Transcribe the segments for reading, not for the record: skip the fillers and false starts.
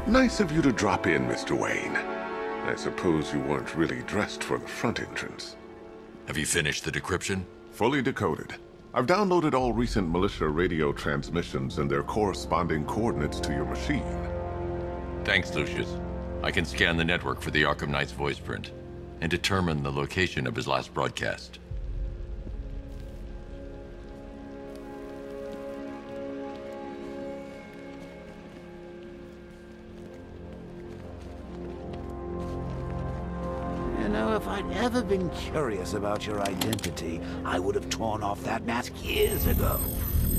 Nice of you to drop in, Mr. Wayne. I suppose you weren't really dressed for the front entrance. Have you finished the decryption? Fully decoded. I've downloaded all recent militia radio transmissions and their corresponding coordinates to your machine. Thanks, Lucius. I can scan the network for the ARKHAM KNIGht's voice print and determine the location of his last broadcast. You know, if I'd ever been curious about your identity, I would have torn off that mask years ago.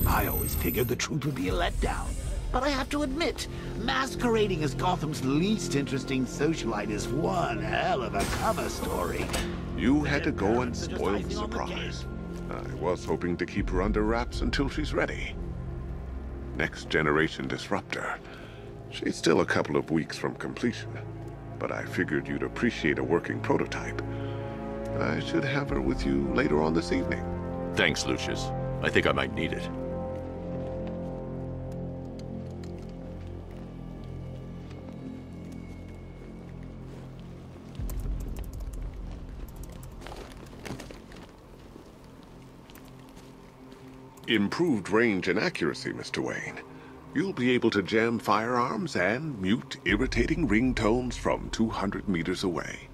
I always figured the truth would be a letdown. But I have to admit, masquerading as Gotham's least interesting socialite is one hell of a cover story. You had to go and spoil the surprise. I was hoping to keep her under wraps until she's ready. Next generation disruptor. She's still a couple of weeks from completion. But I figured you'd appreciate a working prototype. I should have her with you later on this evening. Thanks, Lucius. I think I might need it. Improved range and accuracy, Mr. Wayne. You'll be able to jam firearms and mute irritating ringtones from 200 meters away.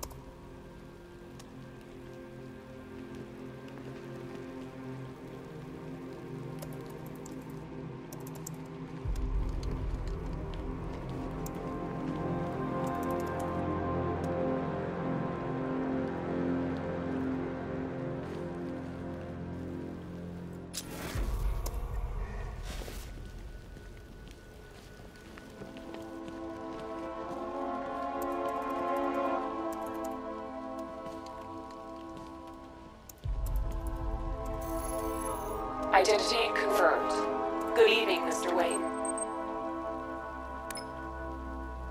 Identity confirmed. Good evening, Mr. Wayne.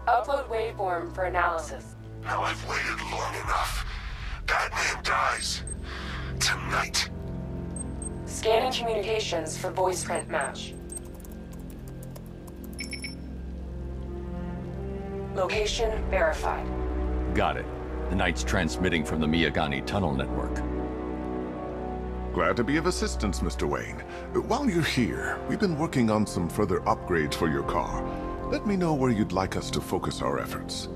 Upload waveform for analysis. Now I've waited long enough. Batman dies. Tonight. Scanning communications for voice print match. Location verified. Got it. The Knight's transmitting from the Miyagani tunnel network. Glad to be of assistance, Mr. Wayne. While you're here, we've been working on some further upgrades for your car. Let me know where you'd like us to focus our efforts.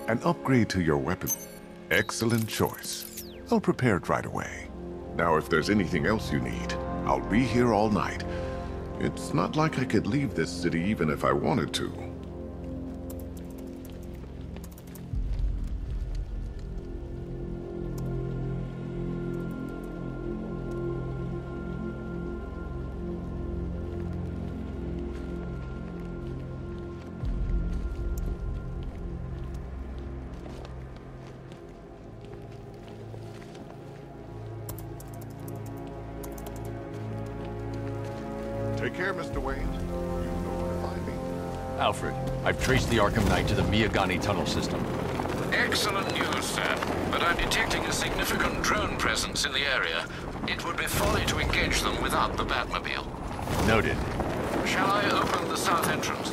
An upgrade to your weapon. Excellent choice. I'll prepare it right away. Now, if there's anything else you need, I'll be here all night. It's not like I could leave this city even if I wanted to. Take care, Mr. Wayne. You know where to find me. Alfred, I've traced the ARKHAM Knight to the Miyagani tunnel system. Excellent news, sir. But I'm detecting a significant drone presence in the area. It would be folly to engage them without the Batmobile. Noted. Shall I open the south entrance?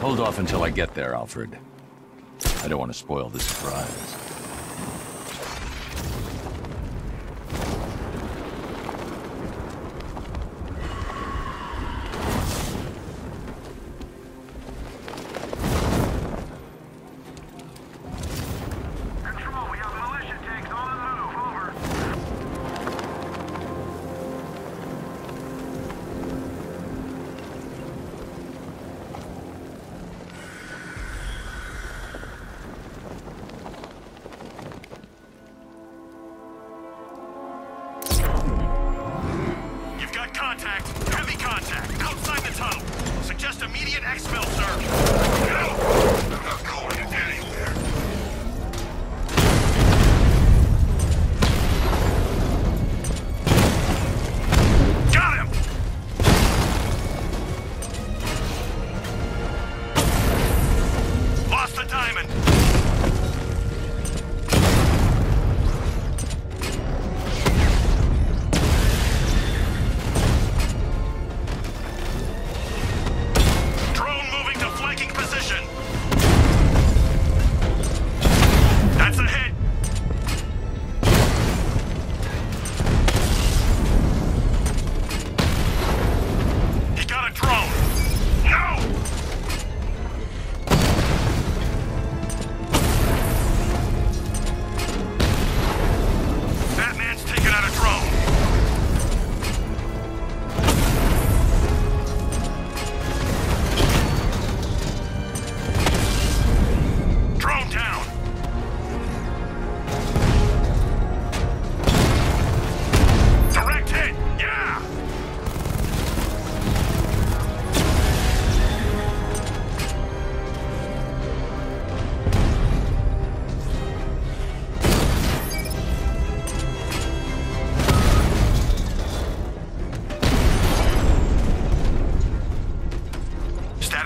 Hold off until I get there, Alfred. I don't want to spoil the surprise. Control, we have militia tanks on the move. Over. Immediate exfil, sir! No! I'm not going anywhere. Got him! Lost the diamond!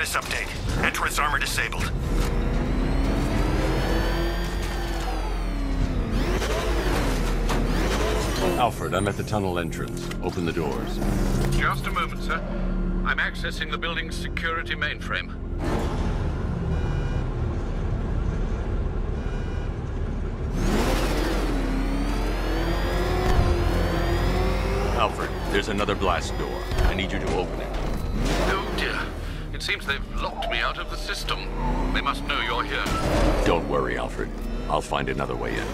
Update. Entrance armor disabled. Alfred, I'm at the tunnel entrance. Open the doors. Just a moment, sir. I'm accessing the building's security mainframe. Alfred, there's another blast door. I need you to open it. Oh dear. It seems they've locked me out of the system. They must know you're here. Don't worry, Alfred. I'll find another way in.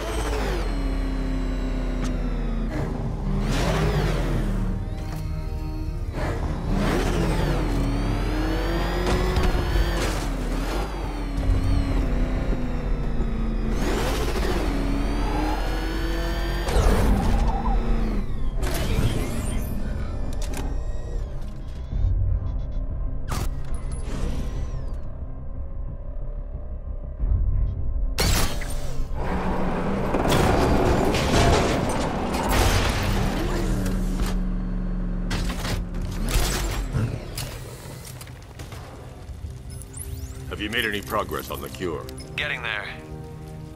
Have you made any progress on the cure? Getting there.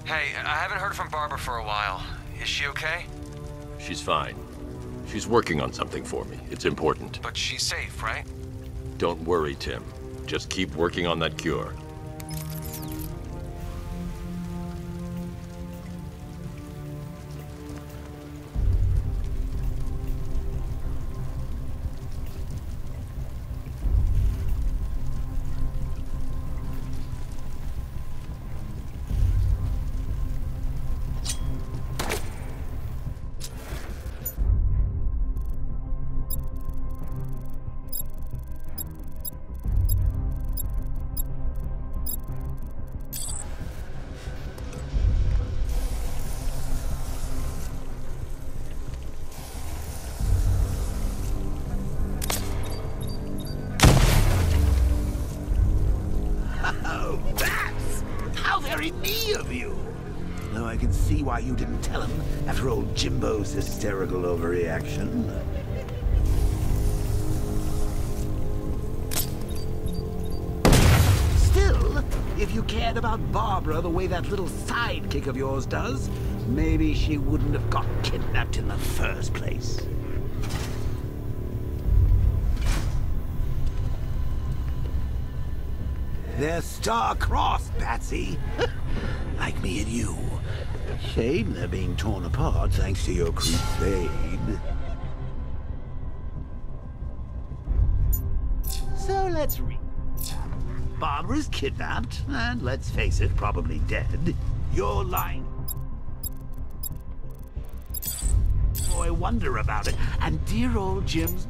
Hey, I haven't heard from Barbara for a while. Is she okay? She's fine. She's working on something for me. It's important. But she's safe, right? Don't worry, Tim. Just keep working on that cure. Why you didn't tell him after old Jimbo's hysterical overreaction. Still, if you cared about Barbara the way that little sidekick of yours does, maybe she wouldn't have got kidnapped in the first place. They're star-crossed, Patsy. Like me and you. Shame they're being torn apart thanks to your crusade. So let's read. Barbara's kidnapped, and let's face it, probably dead. You're lying. Boy, wonder about it. And dear old Jim's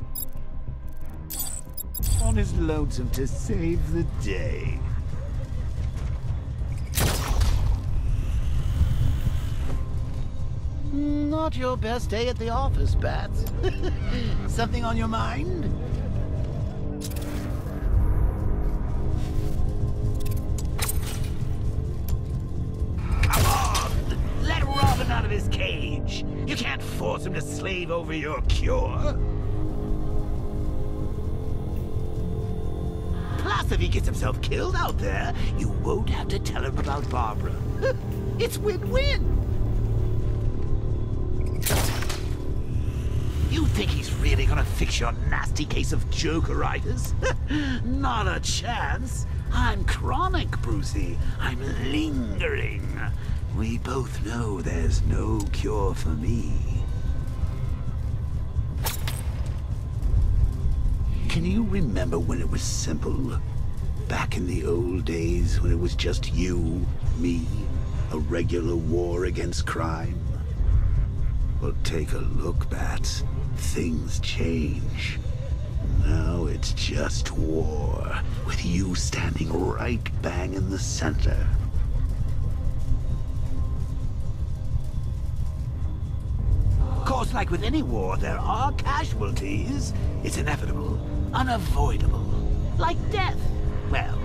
on his lonesome to save the day. Not your best day at the office, Bats. Something on your mind? of his cage. You can't force him to slave over your cure. Plus, if he gets himself killed out there, you won't have to tell him about Barbara. It's win-win. You think he's really gonna fix your nasty case of Jokeritis? Not a chance. I'm chronic, Brucey. I'm lingering. We both know there's no cure for me. Can you remember when it was simple? Back in the old days when it was just you, me, a regular war against crime? Well, take a look, Bats. Things change. Now it's just war, with you standing right bang in the center. Of course, like with any war, there are casualties. It's inevitable, unavoidable. Like death. Well,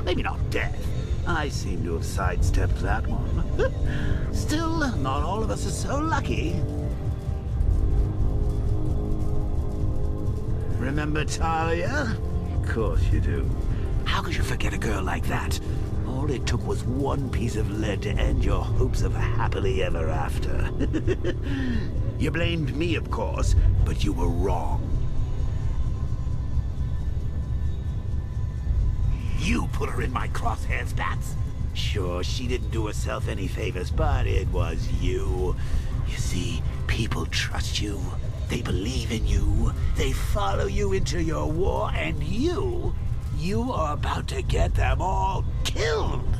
maybe not death. I seem to have sidestepped that one. Still, not all of us are so lucky. Remember Talia? Of course you do. How could you forget a girl like that? All it took was one piece of lead to end your hopes of a happily ever after. You blamed me, of course, but you were wrong. You put her in my crosshairs, Bats. Sure, she didn't do herself any favors, but it was you. You see, people trust you. They believe in you. They follow you into your war, and you are about to get them all killed.